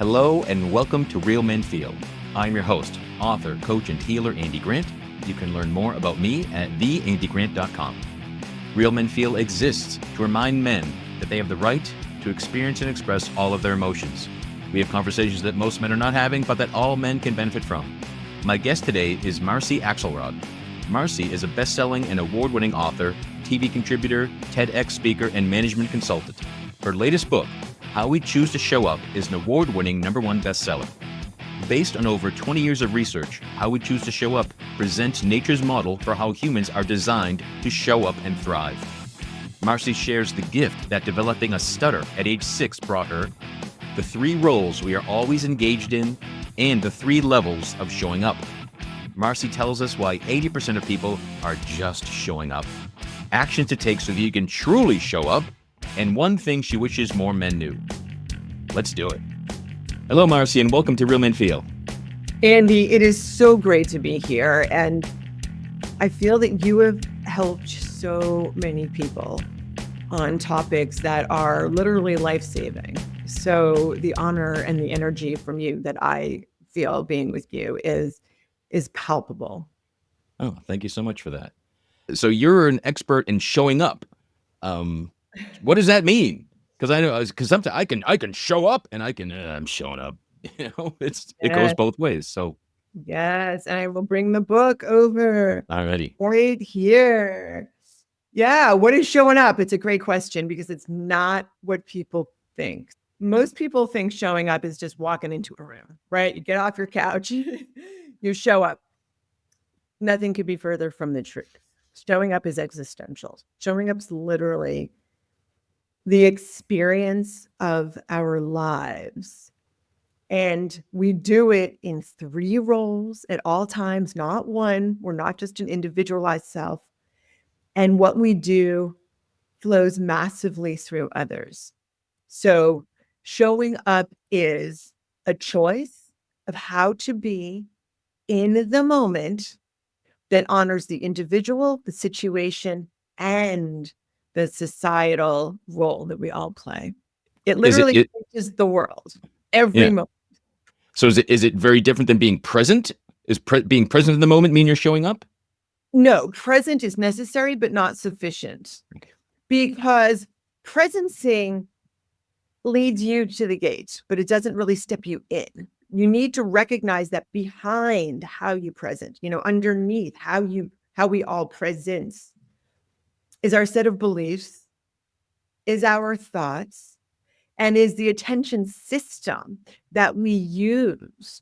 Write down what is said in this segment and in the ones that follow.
Hello and welcome to Real Men Feel. I'm your host, author, coach, and healer Andy Grant. You can learn more about me at theandygrant.com. Real Men Feel exists to remind men that they have the right to experience and express all of their emotions. We have conversations that most men are not having, but that all men can benefit from. My guest today is Marcy Axelrod. Marcy is a best-selling and award-winning author, TV contributor, TEDx speaker, and management consultant. Her latest book, How We Choose to Show Up, is an award-winning #1 bestseller. Based on over 20 years of research, How We Choose to Show Up presents nature's model for how humans are designed to show up and thrive. Marcy shares the gift that developing a stutter at age 6 brought her, the 3 roles we are always engaged in, and the 3 levels of showing up. Marcy tells us why 80% of people are just showing up, action to take so that you can truly show up, and one thing she wishes more men knew. Let's do it. Hello, Marcy, and welcome to Real Men Feel. Andy, it is so great to be here. And I feel that you have helped so many people on topics that are literally life-saving. So the honor and the energy from you that I feel being with you is palpable. Oh, thank you so much for that. So you're an expert in showing up. What does that mean? Because I know, because sometimes I can show up and I'm showing up. It goes Yes, both ways. So yes, and I will bring the book over already. right here. Yeah, what is showing up? It's a great question because it's not what people think. Most people think showing up is just walking into a room, right? You get off your couch, you show up. Nothing could be further from the truth. Showing up is existential. Showing up is literally the experience of our lives. And we do it in 3 roles at all times, not one. We're not just an individualized self. And what we do flows massively through others. So showing up is a choice of how to be in the moment that honors the individual, the situation, and the societal role that we all play. It Is literally it changes the world every yeah. moment. So is it very different than being present? Is being present in the moment mean you're showing up? No, present is necessary, but not sufficient. Okay. Because presencing leads you to the gate, but it doesn't really step you in. You need to recognize that behind how you present, underneath how we all presence is our set of beliefs, is our thoughts, and is the attention system that we use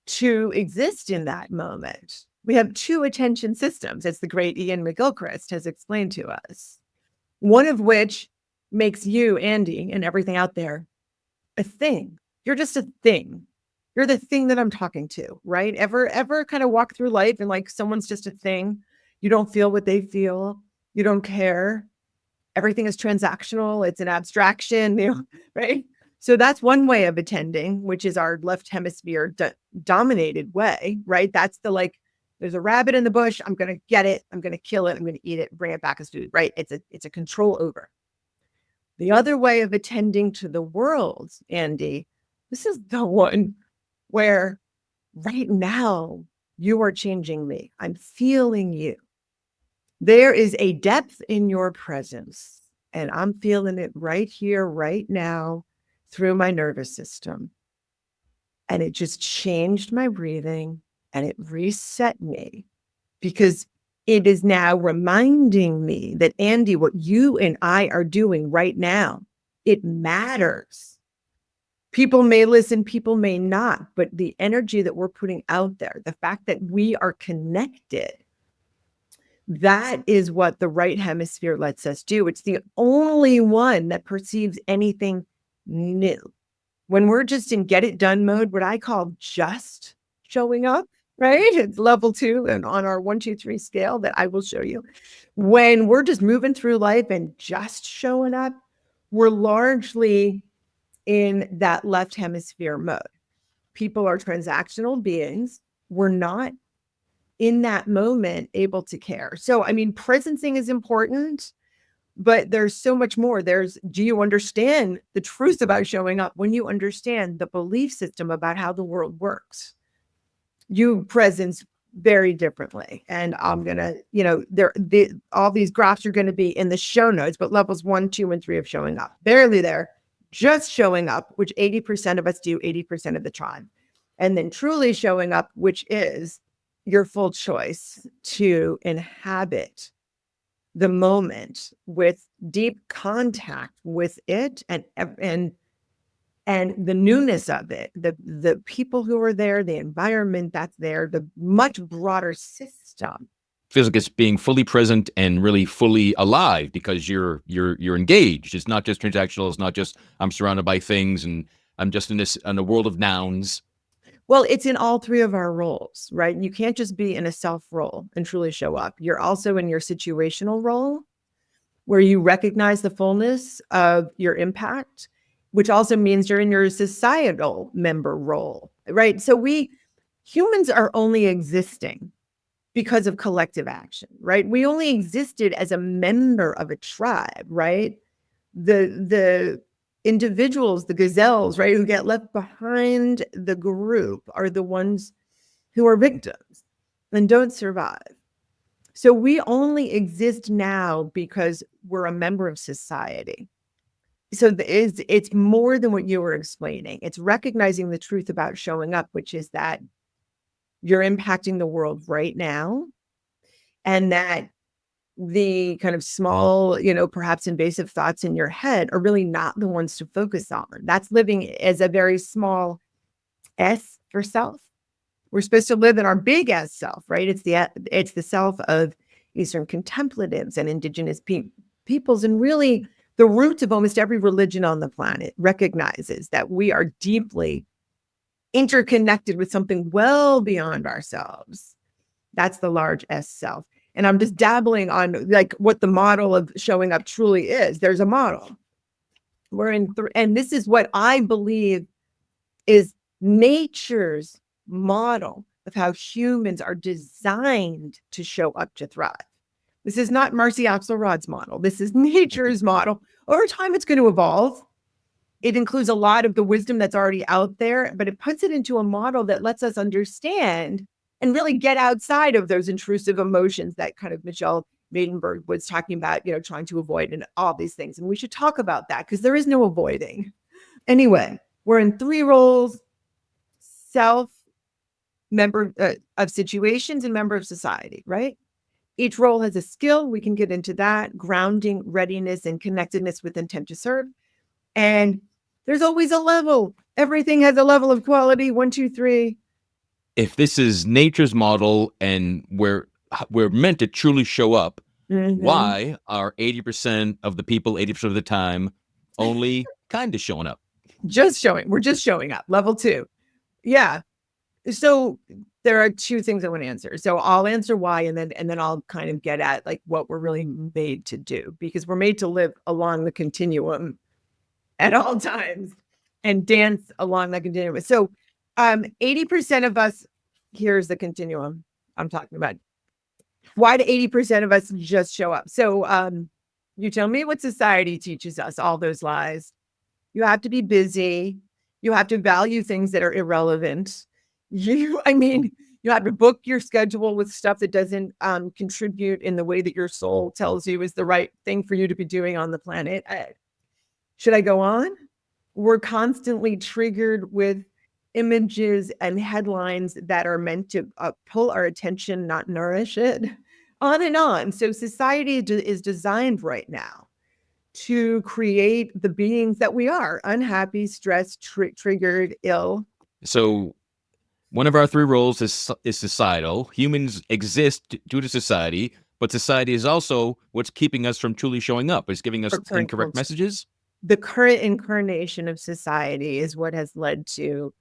to exist in that moment. We have 2 attention systems, as the great Ian McGilchrist has explained to us. One of which makes you, Andy, and everything out there a thing. You're just a thing. You're the thing that I'm talking to, right? Ever kind of walk through life and like someone's just a thing. You don't feel what they feel. You don't care. Everything is transactional. It's an abstraction, right? So that's one way of attending, which is our left hemisphere dominated way, right? That's the there's a rabbit in the bush. I'm going to get it. I'm going to kill it. I'm going to eat it, bring it back as food, right? It's a control over. The other way of attending to the world, Andy, this is the one where right now you are changing me. I'm feeling you. There is a depth in your presence, and I'm feeling it right here, right now, through my nervous system. And it just changed my breathing and it reset me because it is now reminding me that, Andy, what you and I are doing right now, it matters. People may listen, people may not, but the energy that we're putting out there, the fact that we are connected, that is what the right hemisphere lets us do. It's the only one that perceives anything new. When we're just in get it done mode, what I call just showing up, right? It's level 2 and on our 1, 2, 3 scale that I will show you. When we're just moving through life and just showing up, we're largely in that left hemisphere mode. People are transactional beings. We're not in that moment able to care. So, I mean, presencing is important, But there's so much more. Do you understand the truth about showing up? When you understand the belief system about how the world works, you presence very differently. And I'm gonna, all these graphs are gonna be in the show notes, but levels 1, 2, and 3 of showing up, barely there, just showing up, which 80% of us do 80% of the time. And then truly showing up, which is your full choice to inhabit the moment with deep contact with it and the newness of it, the people who are there, the environment that's there, the much broader system. Feels like it's being fully present and really fully alive because you're engaged. It's not just transactional. It's not just I'm surrounded by things and I'm just in a world of nouns. Well, it's in all three of our roles, right? You can't just be in a self role and truly show up. You're also in your situational role where you recognize the fullness of your impact, which also means you're in your societal member role, right? So humans are only existing because of collective action, right? We only existed as a member of a tribe, right? The individuals, the gazelles, right, who get left behind the group are the ones who are victims and don't survive. So we only exist now because we're a member of society. So it's more than what you were explaining. It's recognizing the truth about showing up, which is that you're impacting the world right now, and that the kind of small, perhaps invasive thoughts in your head are really not the ones to focus on. That's living as a very small S for self. We're supposed to live in our big S self, right? It's the self of Eastern contemplatives and indigenous peoples. And really the roots of almost every religion on the planet recognizes that we are deeply interconnected with something well beyond ourselves. That's the large S self. And I'm just dabbling on like what the model of showing up truly is. There's a model. And this is what I believe is nature's model of how humans are designed to show up to thrive. This is not Marcy Axelrod's model. This is nature's model. Over time, it's going to evolve. It includes a lot of the wisdom that's already out there, but it puts it into a model that lets us understand and really get outside of those intrusive emotions that kind of Michelle Maidenberg was talking about, trying to avoid and all these things. And we should talk about that because there is no avoiding. Anyway, we're in three roles: self, member of situations, and member of society, right? Each role has a skill. We can get into that: grounding, readiness, and connectedness with intent to serve. And there's always a level. Everything has a level of quality. 1, 2, 3. If this is nature's model and we're meant to truly show up, why are 80% of the people 80% of the time only kind of showing up? We're just showing up. Level 2. Yeah. So there are two things I want to answer. So I'll answer why, and then I'll kind of get at like what we're really made to do, because we're made to live along the continuum at all times and dance along that continuum. So 80% of us, here's the continuum I'm talking about. Why do 80% of us just show up? So you tell me what society teaches us, all those lies. You have to be busy. You have to value things that are irrelevant. You have to book your schedule with stuff that doesn't contribute in the way that your soul tells you is the right thing for you to be doing on the planet. Should I go on? We're constantly triggered with images and headlines that are meant to pull our attention, not nourish it, on and on. So society is designed right now to create the beings that we are: unhappy, stressed, triggered, ill. So one of our three roles is societal. Humans exist due to society, but society is also what's keeping us from truly showing up. It's giving us incorrect messages. The current incarnation of society is what has led to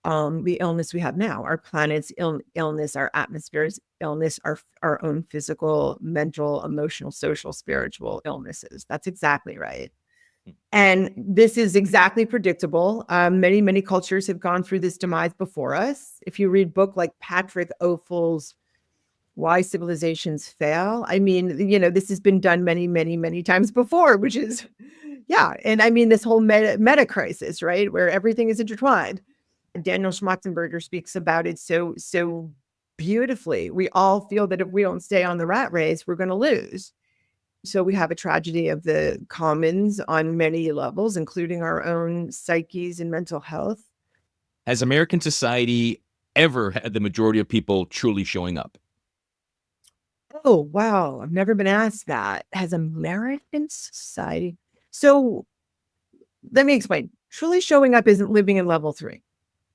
the illness we have now, our planet's illness, our atmosphere's illness, our own physical, mental, emotional, social, spiritual illnesses. That's exactly right. And this is exactly predictable. Many, many cultures have gone through this demise before us. If you read book like Patrick Ophel's why civilizations fail. I mean, you know, this has been done many, many, many times before, which is, yeah. And I mean, this whole meta crisis, right? Where everything is intertwined. Daniel Schmatzenberger speaks about it so beautifully. We all feel that if we don't stay on the rat race, we're going to lose. So we have a tragedy of the commons on many levels, including our own psyches and mental health. Has American society ever had the majority of people truly showing up? Oh, wow. I've never been asked that. Has American society? So let me explain. Truly showing up isn't living in level 3.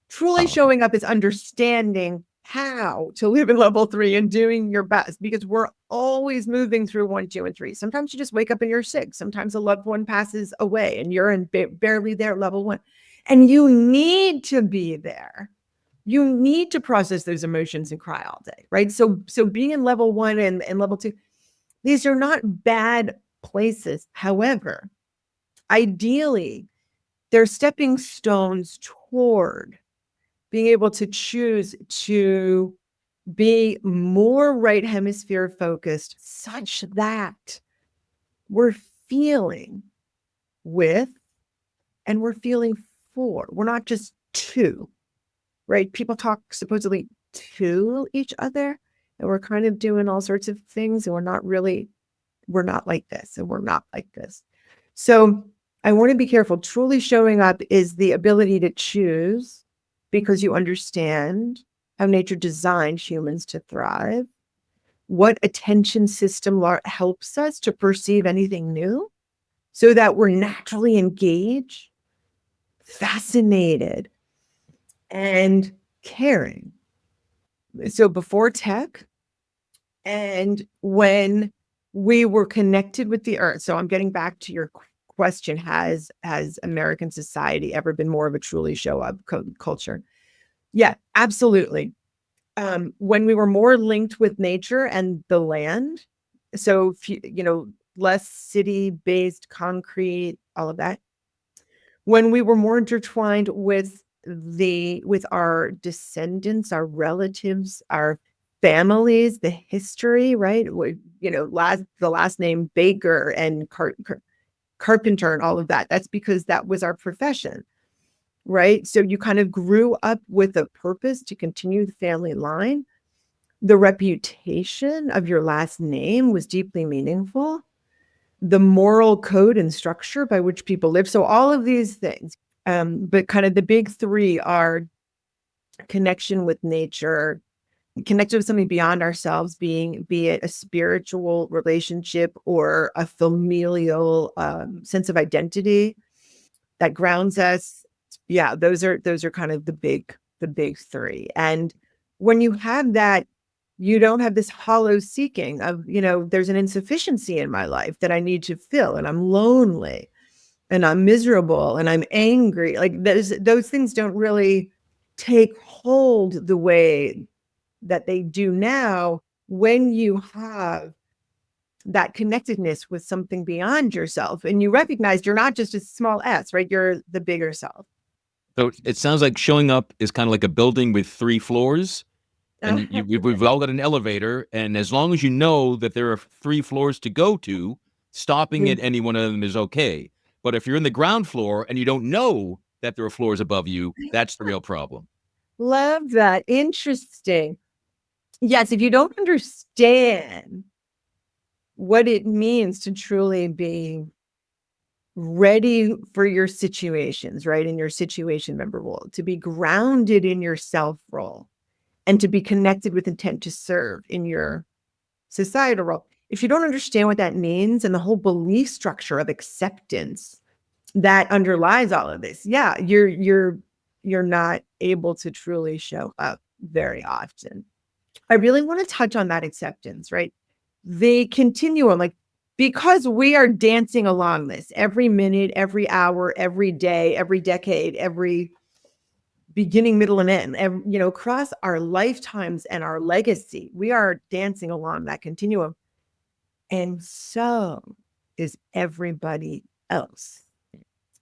Truly Oh, okay. showing up is understanding how to live in level 3 and doing your best, because we're always moving through 1, 2, and 3. Sometimes you just wake up and you're 6. Sometimes a loved one passes away and you're in barely there, level 1. And you need to be there. You need to process those emotions and cry all day, right? So being in level 1 and level 2, these are not bad places. However, ideally, they're stepping stones toward being able to choose to be more right hemisphere focused, such that we're feeling with and we're feeling for. We're not just to, right? People talk supposedly to each other, and we're kind of doing all sorts of things, and we're not like this, and we're not like this. So I want to be careful. Truly showing up is the ability to choose, because you understand how nature designed humans to thrive, what attention system helps us to perceive anything new, so that we're naturally engaged, fascinated, and caring. So before tech, and when we were connected with the earth. So I'm getting back to your question. Has American society ever been more of a truly show up culture? Yeah, absolutely. When we were more linked with nature and the land, so less city based concrete, all of that. When we were more intertwined with our descendants, our relatives, our families, the history, right? The last name Baker and Carpenter and all of that. That's because that was our profession, right? So you kind of grew up with a purpose to continue the family line. The reputation of your last name was deeply meaningful. The moral code and structure by which people live. So all of these things. But kind of the big 3 are connection with nature, connected with something beyond ourselves, be it a spiritual relationship or a familial sense of identity that grounds us. Yeah, those are kind of the big 3. And when you have that, you don't have this hollow seeking of, there's an insufficiency in my life that I need to fill, and I'm lonely and I'm miserable and I'm angry. Like those things don't really take hold the way that they do now when you have that connectedness with something beyond yourself, and you recognize you're not just a small s, right? You're the bigger self. So it sounds like showing up is kind of like a building with 3 floors, and we've all got an elevator, and as long as you know that there are 3 floors to go to, stopping at any one of them is okay. But if you're in the ground floor and you don't know that there are floors above you, that's the real problem. Love that. Interesting. Yes, if you don't understand what it means to truly be ready for your situations, right? In your situation member role, to be grounded in your self role, and to be connected with intent to serve in your societal role. If you don't understand what that means and the whole belief structure of acceptance that underlies all of this, yeah, you're not able to truly show up very often. I really want to touch on that acceptance, right? The continuum, like, because we are dancing along this every minute, every hour, every day, every decade, every beginning, middle, and end, across our lifetimes and our legacy, we are dancing along that continuum. And so is everybody else.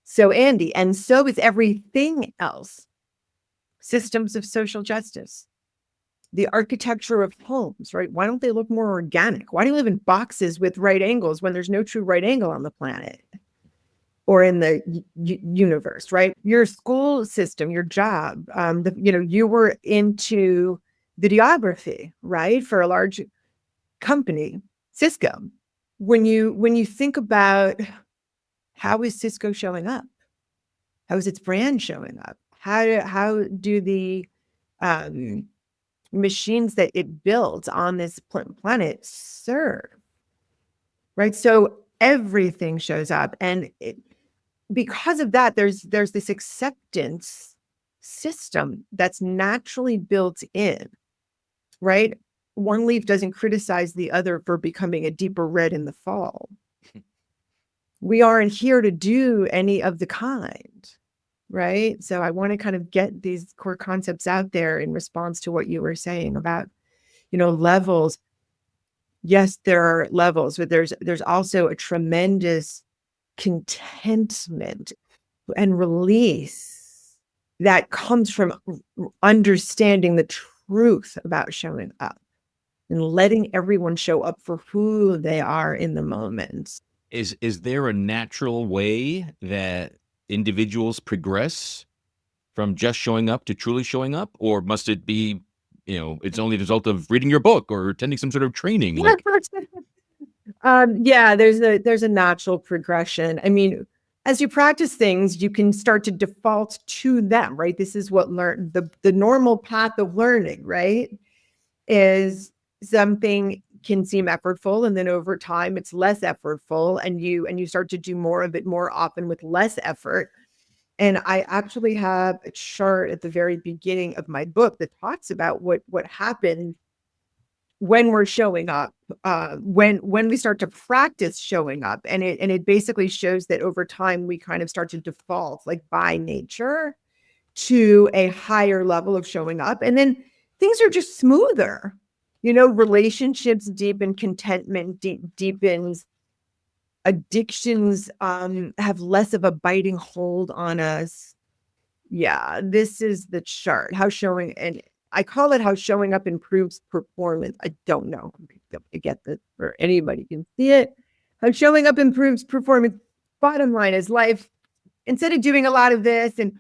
So, Andy, and so is everything else. Systems of social justice, the architecture of homes, right? Why don't they look more organic? Why do you live in boxes with right angles when there's no true right angle on the planet or in the universe, right? Your school system, your job, you were into videography, right? For a large company, Cisco. When you think about how is Cisco showing up? How is its brand showing up? How do the machines that it builds on this planet serve? Right. So everything shows up, and because of that, there's this acceptance system that's naturally built in. Right. One leaf doesn't criticize the other for becoming a deeper red in the fall. We aren't here to do any of the kind. Right. So I want to kind of get these core concepts out there in response to what you were saying about, levels. Yes, there are levels, but there's also a tremendous contentment and release that comes from understanding the truth about showing up and letting everyone show up for who they are in the moment. Is there a natural way that individuals progress from just showing up to truly showing up, or must it be, it's only the result of reading your book or attending some sort of training? Like, yeah, there's a natural progression. I mean, as you practice things, you can start to default to them, right? This is what the normal path of learning, right? Is something can seem effortful, and then over time it's less effortful, and you start to do more of it more often with less effort. And I actually have a chart at the very beginning of my book that talks about what happened when we're showing up, when we start to practice showing up, and it basically shows that over time we kind of start to default, like by nature, to a higher level of showing up, and then things are just smoother. Relationships deepen, contentment deepens, addictions have less of a biting hold on us. Yeah, this is the chart. And I call it how showing up improves performance. I don't know if I get this or anybody can see it. How showing up improves performance. Bottom line is life, instead of doing a lot of this and,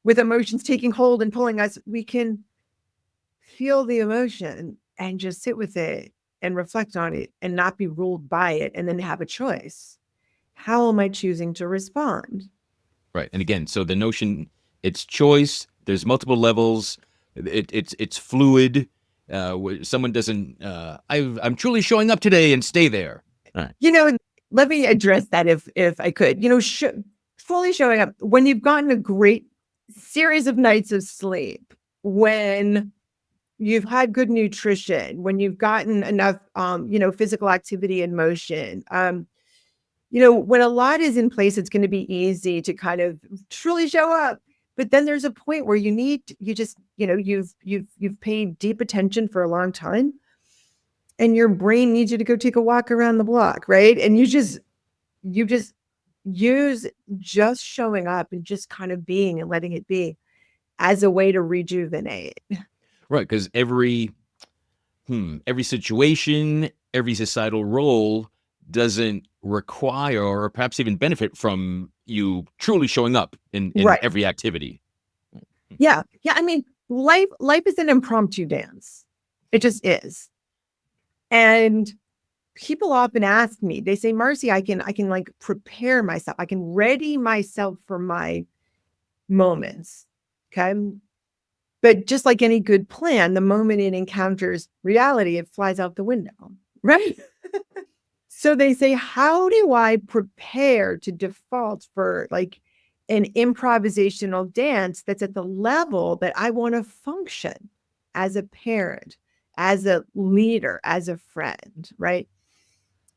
with emotions taking hold and pulling us, we can feel the emotion and just sit with it and reflect on it and not be ruled by it, and then have a choice. How am I choosing to respond? right. And again, so the notion, it's choice. There's multiple levels. It's fluid. Someone doesn't. I'm truly showing up today and stay there. Right. Let me address that if I could. Fully showing up when you've gotten a great series of nights of sleep, when you've had good nutrition, when you've gotten enough, physical activity and motion. When a lot is in place, it's going to be easy to kind of truly show up. But then there's a point where you've paid deep attention for a long time, and your brain needs you to go take a walk around the block, right? And you just use just showing up and just kind of being and letting it be as a way to rejuvenate. Right, because every situation, every societal role doesn't require or perhaps even benefit from you truly showing up in Right. every activity. Yeah. Yeah. I mean, life is an impromptu dance. It just is. And people often ask me, they say, Marcy, I can like prepare myself. I can ready myself for my moments. Okay. But just like any good plan, the moment it encounters reality, it flies out the window. Right. So they say, how do I prepare to default for like an improvisational dance that's at the level that I want to function as a parent, as a leader, as a friend, right?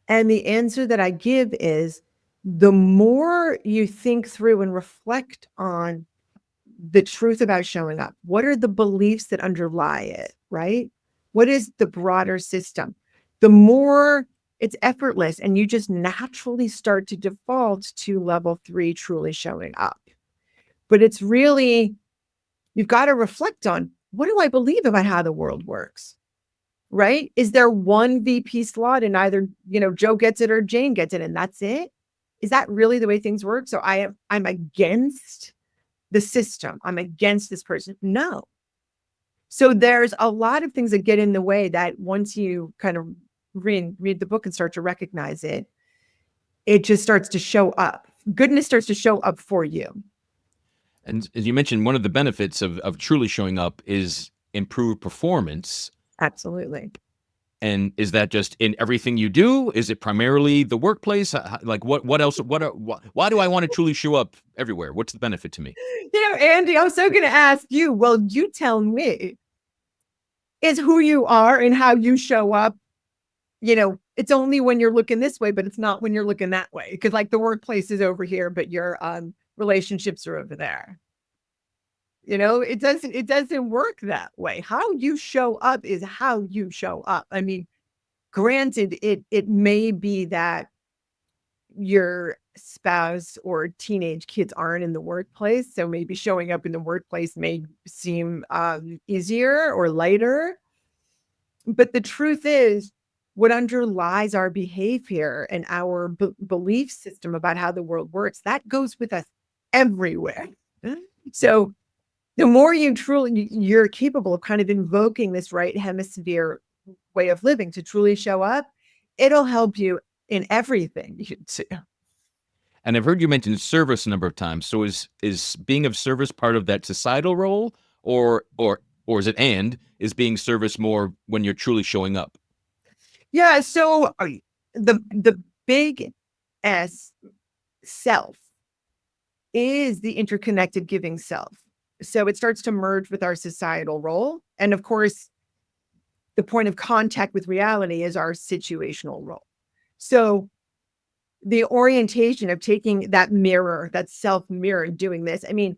And the answer that I give is, the more you think through and reflect on the truth about showing up, what are the beliefs that underlie it, right? What is the broader system? The more it's effortless, and you just naturally start to default to level 3, truly showing up. But it's really, you've got to reflect on, what do I believe about how the world works? Right? Is there one VP slot and either, Joe gets it or Jane gets it and that's it? Is that really the way things work? So I'm against the system. I'm against this person. No. So there's a lot of things that get in the way that once you kind of read the book and start to recognize it, it just starts to show up. Goodness starts to show up for you. And as you mentioned, one of the benefits of truly showing up is improved performance. Absolutely. And is that just in everything you do? Is it primarily the workplace? Like what else? Why do I want to truly show up everywhere? What's the benefit to me? Andy, I'm so going to ask you, well, you tell me, is who you are and how you show up, it's only when you're looking this way, but it's not when you're looking that way. Because like the workplace is over here, but your relationships are over there. It doesn't work that way. How you show up is how you show up. I mean, granted, it may be that your spouse or teenage kids aren't in the workplace, so maybe showing up in the workplace may seem easier or lighter. But the truth is, what underlies our behavior and our belief system about how the world works, that goes with us everywhere. So the more you're capable of kind of invoking this right hemisphere way of living to truly show up, it'll help you in everything you do. And I've heard you mention service a number of times. So is being of service part of that societal role, or is it is being service more when you're truly showing up? Yeah. So the big S, self, is the interconnected giving self. So it starts to merge with our societal role. And of course, the point of contact with reality is our situational role. So the orientation of taking that mirror, that self mirror, and doing this, I mean,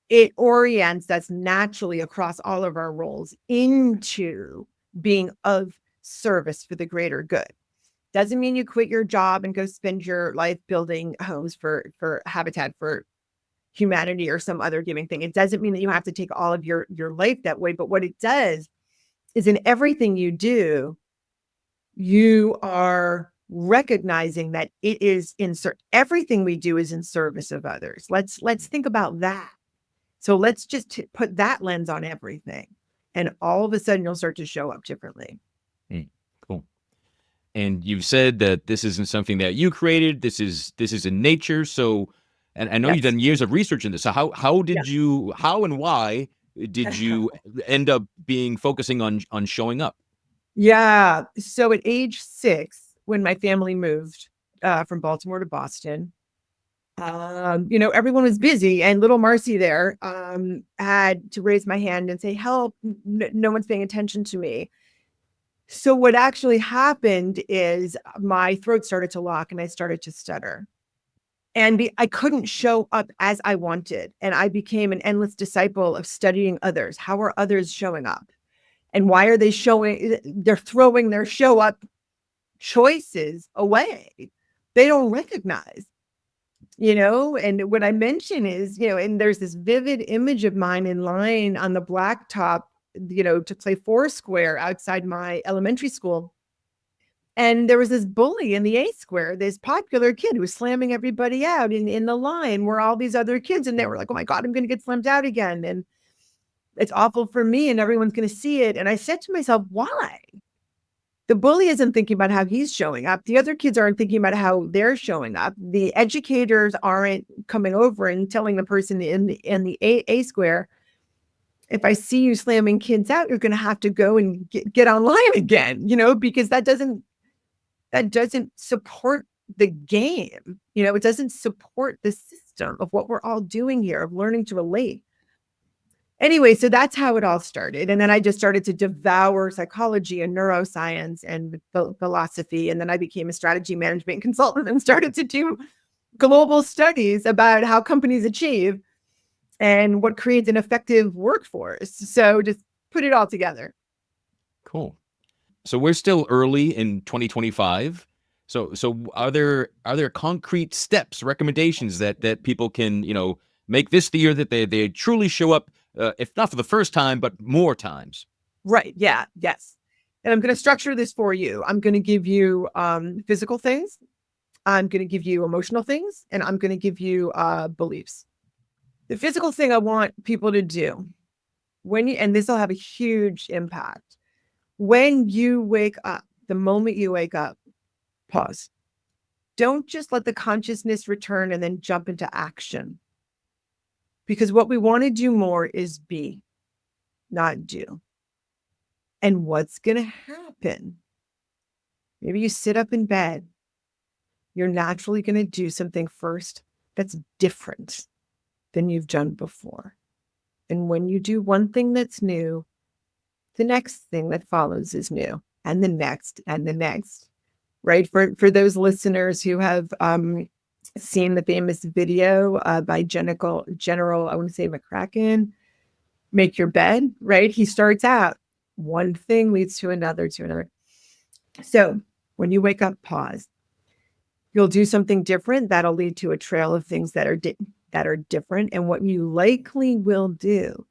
it orients us naturally across all of our roles into being of service for the greater good. Doesn't mean you quit your job and go spend your life building homes for Habitat for Humanity or some other giving thing. It doesn't mean that you have to take all of your life that way. But what it does is in everything you do, you are recognizing that it is everything we do is in service of others. Let's think about that. So let's just put that lens on everything. And all of a sudden you'll start to show up differently. Cool. And you've said that this isn't something that you created. This is in nature. So, and I know you've done years of research in this. So how and why did you end up focusing on showing up? Yeah. So at age 6, when my family moved from Baltimore to Boston, everyone was busy, and little Marcy there had to raise my hand and say, help, no one's paying attention to me. So what actually happened is my throat started to lock and I started to stutter. And I couldn't show up as I wanted. And I became an endless disciple of studying others. How are others showing up? And why are they they're throwing their show up choices away. They don't recognize, and what I mention is, and there's this vivid image of mine in line on the blacktop, to play Foursquare outside my elementary school. And there was this bully in the A square, this popular kid who was slamming everybody out in the line where all these other kids, and they were like, oh my God, I'm going to get slammed out again. And it's awful for me and everyone's going to see it. And I said to myself, why? The bully isn't thinking about how he's showing up. The other kids aren't thinking about how they're showing up. The educators aren't coming over and telling the person in the A square, if I see you slamming kids out, you're going to have to go and get online again, because that doesn't support the game. It doesn't support the system of what we're all doing here, of learning to relate. Anyway, so that's how it all started. And then I just started to devour psychology and neuroscience and philosophy. And then I became a strategy management consultant and started to do global studies about how companies achieve and what creates an effective workforce. So just put it all together. Cool. So we're still early in 2025. So are there concrete steps, recommendations that people can, make this the year that they truly show up if not for the first time, but more times. Right. Yeah. Yes. And I'm going to structure this for you. I'm going to give you physical things. I'm going to give you emotional things, and I'm going to give you beliefs. The physical thing I want people to do and this will have a huge impact. When you wake up, the moment you wake up, pause. Don't just let the consciousness return and then jump into action. Because what we want to do more is be, not do. And what's going to happen? Maybe you sit up in bed. You're naturally going to do something first that's different than you've done before. And when you do one thing that's new, the next thing that follows is new, and the next, and the next. Right? For those listeners who have seen the famous video by General, I want to say McCracken, Make Your Bed, right? He starts out, one thing leads to another, to another. So when you wake up, pause. You'll do something different. That'll lead to a trail of things that are different. And what you likely will do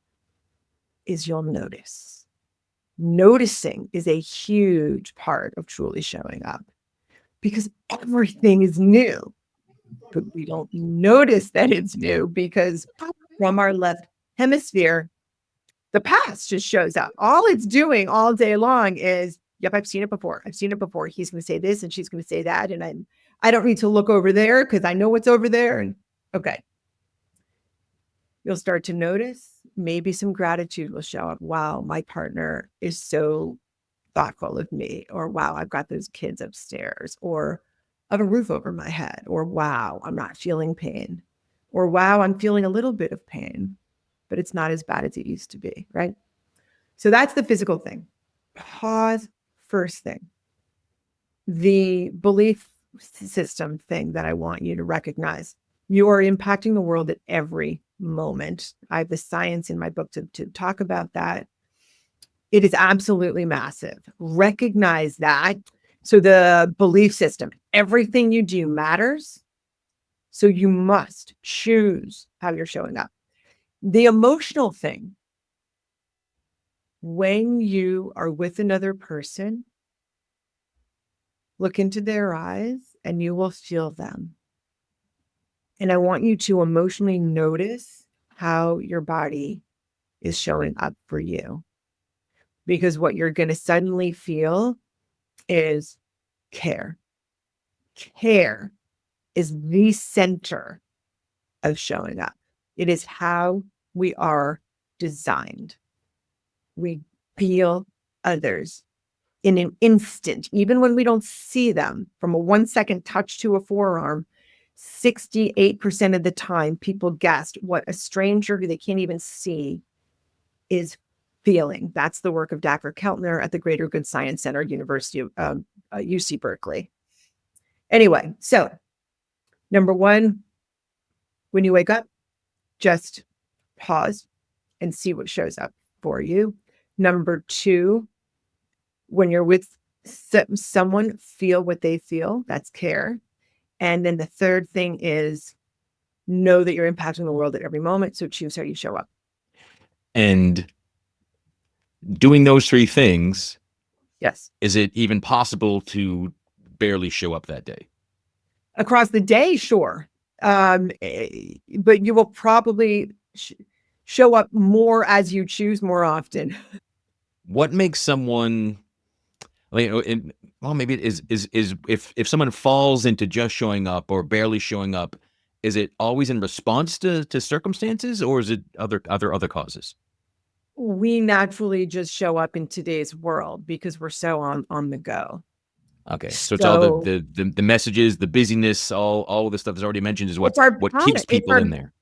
is you'll notice. Noticing is a huge part of truly showing up, because everything is new, but we don't notice that it's new because from our left hemisphere, the past just shows up. All it's doing all day long is, yep, I've seen it before. I've seen it before. He's going to say this and she's going to say that. And I don't need to look over there because I know what's over there. And okay. You'll start to notice, maybe some gratitude will show up. Wow, my partner is so thoughtful of me. Or wow, I've got those kids upstairs. Or I have a roof over my head. Or wow, I'm not feeling pain. Or wow, I'm feeling a little bit of pain, but it's not as bad as it used to be, right? So that's the physical thing. Pause, first thing. The belief system thing that I want you to recognize. You are impacting the world at every moment. I have the science in my book to talk about that. It is absolutely massive. Recognize that. So the belief system, everything you do matters. So you must choose how you're showing up. The emotional thing, when you are with another person, look into their eyes and you will feel them. And I want you to emotionally notice how your body is showing up for you. Because what you're going to suddenly feel is care. Care is the center of showing up. It is how we are designed. We feel others in an instant, even when we don't see them. From a 1-second touch to a forearm, 68% of the time, people guessed what a stranger who they can't even see is feeling. That's the work of Dr. Keltner at the Greater Good Science Center, University of UC Berkeley. Anyway, so number one, when you wake up, just pause and see what shows up for you. Number two, when you're with someone, feel what they feel. That's care. And then the third thing is know that you're impacting the world at every moment. So choose how you show up. And doing those three things, yes. Is it even possible to barely show up that day? Across the day, sure. But you will probably show up more as you choose more often. What makes someone, well, maybe it is if someone falls into just showing up or barely showing up, is it always in response to circumstances, or is it other causes? We naturally just show up in today's world because we're so on the go. Okay, so it's all the messages, the busyness, all the stuff that's already mentioned is what keeps people in there.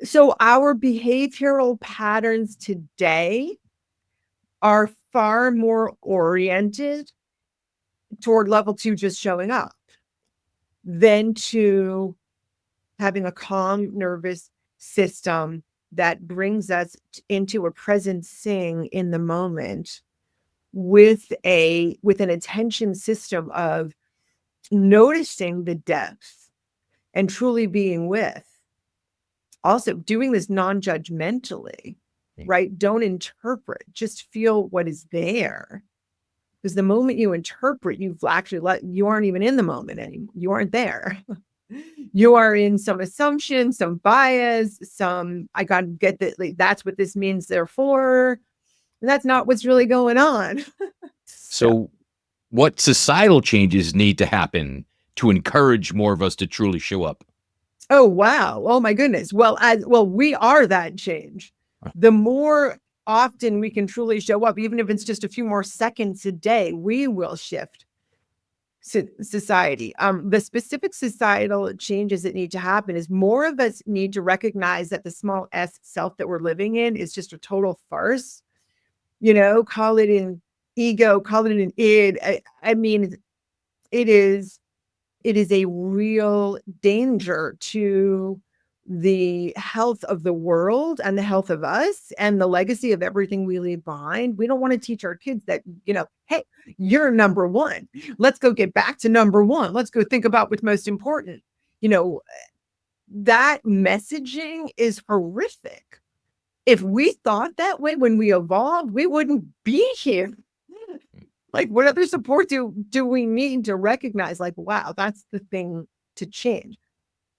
So our behavioral patterns today are far more oriented toward level 2, just showing up, than to having a calm nervous system that brings us into a presencing in the moment with an attention system of noticing the depth and truly being with. Also doing this non-judgmentally, right? Don't interpret, just feel what is there. Because the moment you interpret, you've actually you aren't even in the moment anymore. You aren't there. You are in some assumption, some bias, I got to get that. Like, that's what this means, therefore. And that's not what's really going on. So, So, what societal changes need to happen to encourage more of us to truly show up? oh, wow. Oh, my goodness. Well, we are that change. The more often we can truly show up, even if it's just a few more seconds a day, we will shift society. The specific societal changes that need to happen is more of us need to recognize that the small s self that we're living in is just a total farce. Call it an ego, call it an id. I mean, it is it is a real danger to the health of the world and the health of us and the legacy of everything we leave behind. We don't want to teach our kids that, hey, you're number one. Let's go get back to number one. Let's go think about what's most important. You know, that messaging is horrific. If we thought that way when we evolved, we wouldn't be here. Like, what other support do we need to recognize, like, wow, that's the thing to change?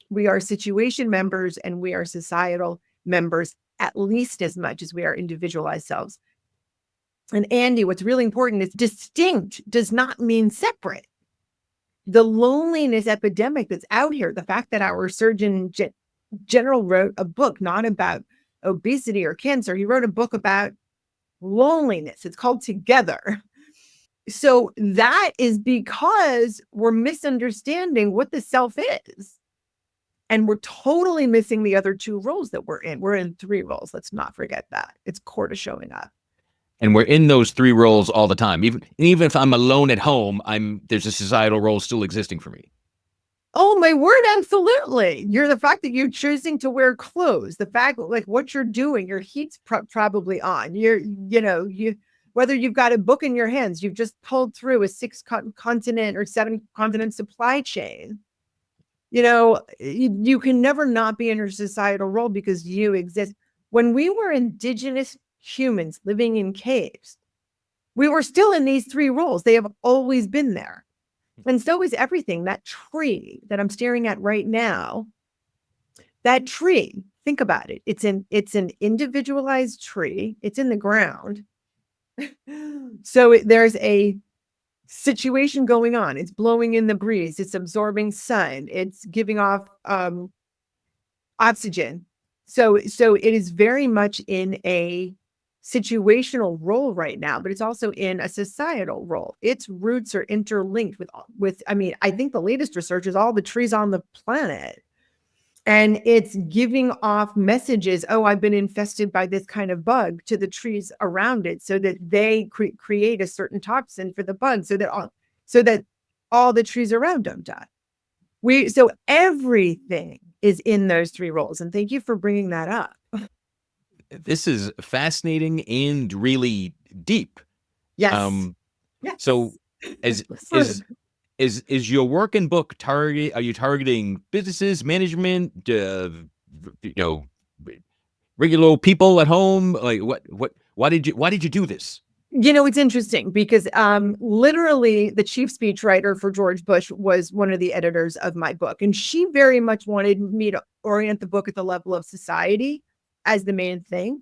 We are situation members and we are societal members at least as much as we are individualized selves. And Andy, what's really important is distinct does not mean separate. The loneliness epidemic that's out here, the fact that our Surgeon General wrote a book not about obesity or cancer, he wrote a book about loneliness. It's called Together. So that is because we're misunderstanding what the self is. And we're totally missing the other two roles that we're in. We're in three roles. Let's not forget that. It's core to showing up. And we're in those three roles all the time. Even if I'm alone at home, there's a societal role still existing for me. Oh, my word, absolutely. You're the fact that you're choosing to wear clothes, the fact like what you're doing, your heat's probably on. Whether you've got a book in your hands, you've just pulled through a 6-continent or 7-continent supply chain. You can never not be in your societal role because you exist. When we were indigenous humans living in caves, we were still in these three roles. They have always been there. And so is everything. That tree that I'm staring at right now, that tree, think about it. It's an individualized tree. It's in the ground. So there's a situation going on. It's blowing in the breeze. It's absorbing sun. It's giving off oxygen. So it is very much in a situational role right now, but it's also in a societal role. Its roots are interlinked with I mean, I think the latest research is all the trees on the planet. And it's giving off messages, oh, I've been infested by this kind of bug to the trees around it so that they create a certain toxin for the bug so that all the trees around don't die. So everything is in those three roles. And thank you for bringing that up. This is fascinating and really deep. Yes. Yes. So is your work and book are you targeting businesses, management, regular people at home? Like why did you do this? It's interesting because literally the chief speechwriter for George Bush was one of the editors of my book. And she very much wanted me to orient the book at the level of society as the main thing.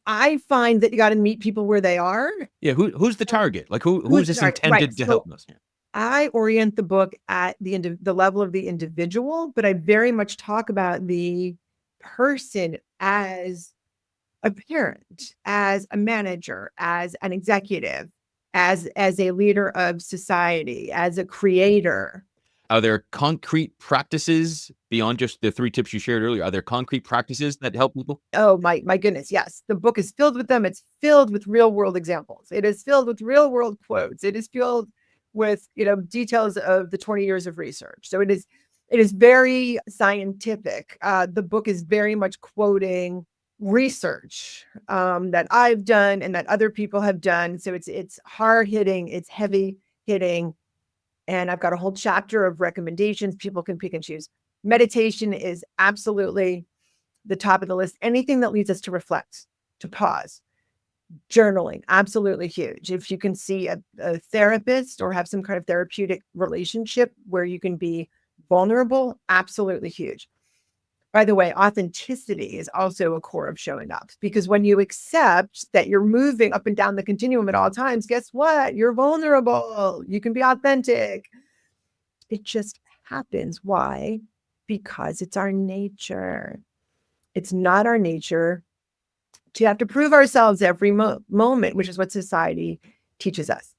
I find that you got to meet people where they are. Yeah, who's the target? Like who's this intended to help us? I orient the book at the level of the individual, but I very much talk about the person as a parent, as a manager, as an executive, as a leader of society, as a creator. Are there concrete practices beyond just the 3 tips you shared earlier? Are there concrete practices that help people? Oh my goodness, yes. The book is filled with them. It's filled with real world examples. It is filled with real world quotes. It is filled with, details of the 20 years of research. So it is very scientific. The book is very much quoting research that I've done and that other people have done. So it's hard hitting, it's heavy hitting. And I've got a whole chapter of recommendations. People can pick and choose. Meditation is absolutely the top of the list. Anything that leads us to reflect, to pause. Journaling, absolutely huge. If you can see a therapist or have some kind of therapeutic relationship where you can be vulnerable, absolutely huge. By the way, authenticity is also a core of showing up, because when you accept that you're moving up and down the continuum at all times, guess what? You're vulnerable. You can be authentic. It just happens. Why? Because it's our nature. It's not our nature to have to prove ourselves every moment, which is what society teaches us.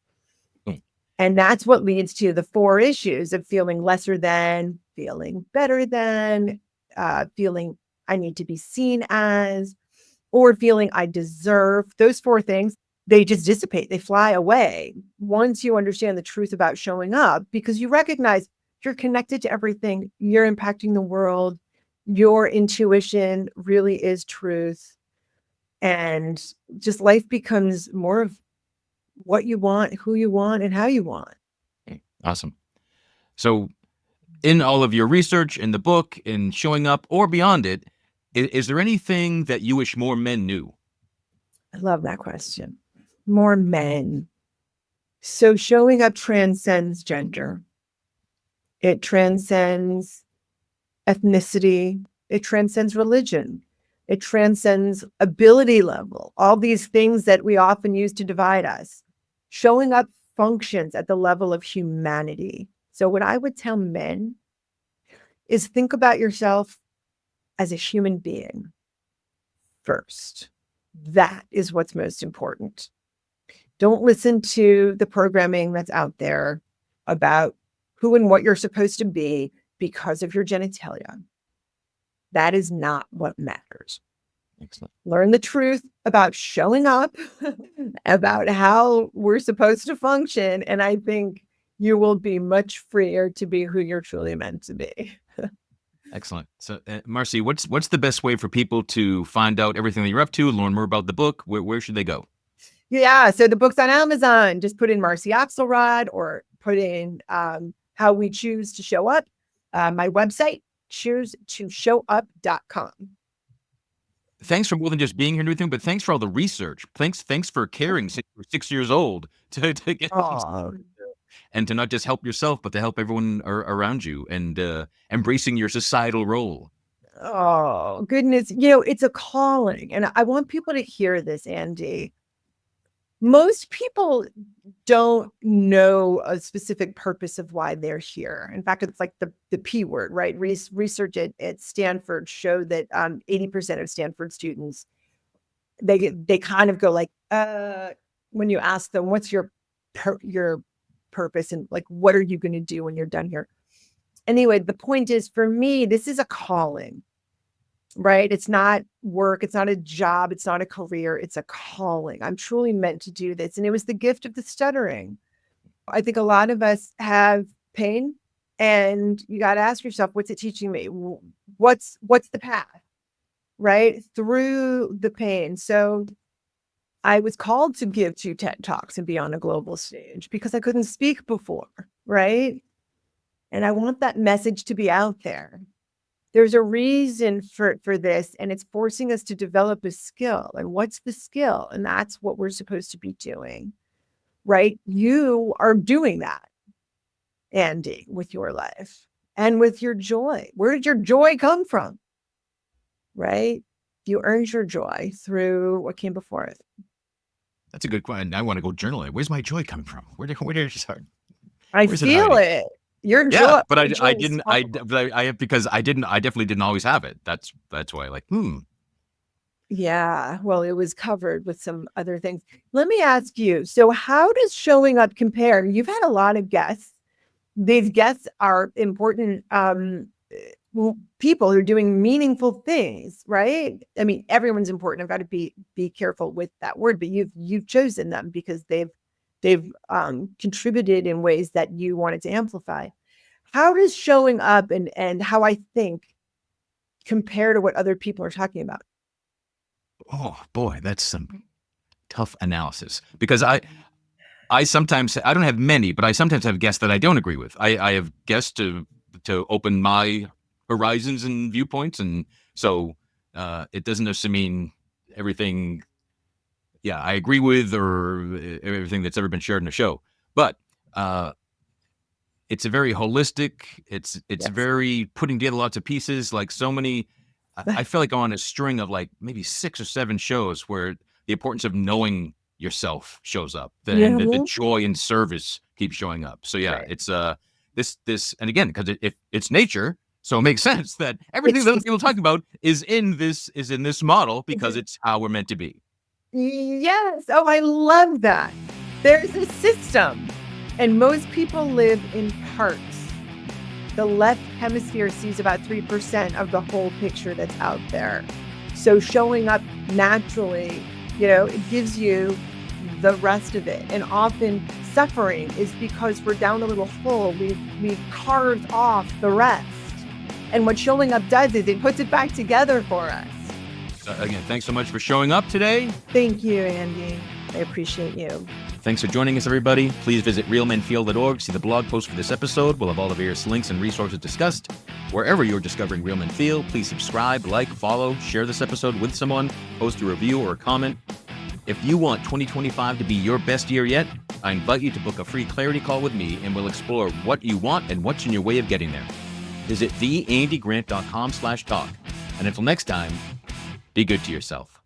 Mm. And that's what leads to the 4 issues of feeling lesser than, feeling better than, feeling I need to be seen as, or feeling I deserve. Those 4 things, they just dissipate. They fly away once you understand the truth about showing up, because you recognize you're connected to everything. You're impacting the world. Your intuition really is truth. And just life becomes more of what you want, who you want, and how you want. Awesome. So, in all of your research, in the book, in showing up or beyond it, is there anything that you wish more men knew? I love that question. More men. So showing up transcends gender. It transcends ethnicity. It transcends religion. It transcends ability level, all these things that we often use to divide us. Showing up functions at the level of humanity. So what I would tell men is think about yourself as a human being first. That is what's most important. Don't listen to the programming that's out there about who and what you're supposed to be because of your genitalia. That is not what matters. Excellent. Learn the truth about showing up, about how we're supposed to function. And I think you will be much freer to be who you're truly meant to be. Excellent. So, Marcy, what's the best way for people to find out everything that you're up to, learn more about the book? Where should they go? Yeah. So the book's on Amazon. Just put in Marcy Axelrod or put in How We Choose to Show Up. My website, choosetoshow.up.com. Thanks for more than just being here and everything, but thanks for all the research. Thanks for caring since you were 6 years old to get Oh, and to not just help yourself, but to help everyone around you, and embracing your societal role. oh, goodness. It's a calling. And I want people to hear this, Andy. Most people don't know a specific purpose of why they're here. In fact, it's like the P word, right? Research at Stanford showed that 80% of Stanford students, they kind of go like, when you ask them, what's your purpose, and like, what are you going to do when you're done here? Anyway, the point is, for me, this is a calling, right? It's not work. It's not a job. It's not a career. It's a calling. I'm truly meant to do this. And it was the gift of the stuttering. I think a lot of us have pain, and you got to ask yourself, what's it teaching me? What's the path, right? Through the pain. So I was called to give 2 TED Talks and be on a global stage because I couldn't speak before, right? And I want that message to be out there. There's a reason for this, and it's forcing us to develop a skill. And what's the skill? And that's what we're supposed to be doing, right? You are doing that, Andy, with your life and with your joy. Where did your joy come from? Right? You earned your joy through what came before it. That's a good question. I want to go journal it. Where's my joy coming from? Where did it start? I Where's it feel hiding? it. Your Yeah, joy. but your I joy is didn't. palpable. But I have, because I definitely didn't always have it. That's why. Like, Yeah, well, it was covered with some other things. Let me ask you, so how does showing up compare? You've had a lot of guests. These guests are important people who are doing meaningful things, right? I mean, everyone's important. I've got to be careful with that word, but you've chosen them because they've contributed in ways that you wanted to amplify. How does showing up and how I think compare to what other people are talking about? oh boy, that's some tough analysis, because I sometimes, I don't have many, but I sometimes have guests that I don't agree with. I have guests to open my horizons and viewpoints, and so it doesn't necessarily mean everything, I agree with, or everything that's ever been shared in the show. But it's a very holistic, it's Yes. very putting together lots of pieces, like so many. I feel like I'm on a string of like maybe 6 or 7 shows where the importance of knowing yourself shows up, and the joy and service keeps showing up. So Right. it's this, and again, because it's nature, so it makes sense that everything that people talk about is in this model, because it's how we're meant to be. Yes. Oh, I love that. There's a system, and most people live in parts. The left hemisphere sees about 3% of the whole picture that's out there. So showing up naturally, it gives you the rest of it. And often suffering is because we're down a little hole. We've carved off the rest. And what showing up does is it puts it back together for us. So again, thanks so much for showing up today. Thank you, Andy. I appreciate you. Thanks for joining us, everybody. Please visit realmenfeel.org. See the blog post for this episode. We'll have all the various links and resources discussed. Wherever you're discovering Real Men Feel, please subscribe, like, follow, share this episode with someone, post a review or a comment. If you want 2025 to be your best year yet, I invite you to book a free clarity call with me, and we'll explore what you want and what's in your way of getting there. Visit theandygrant.com/talk. And until next time, be good to yourself.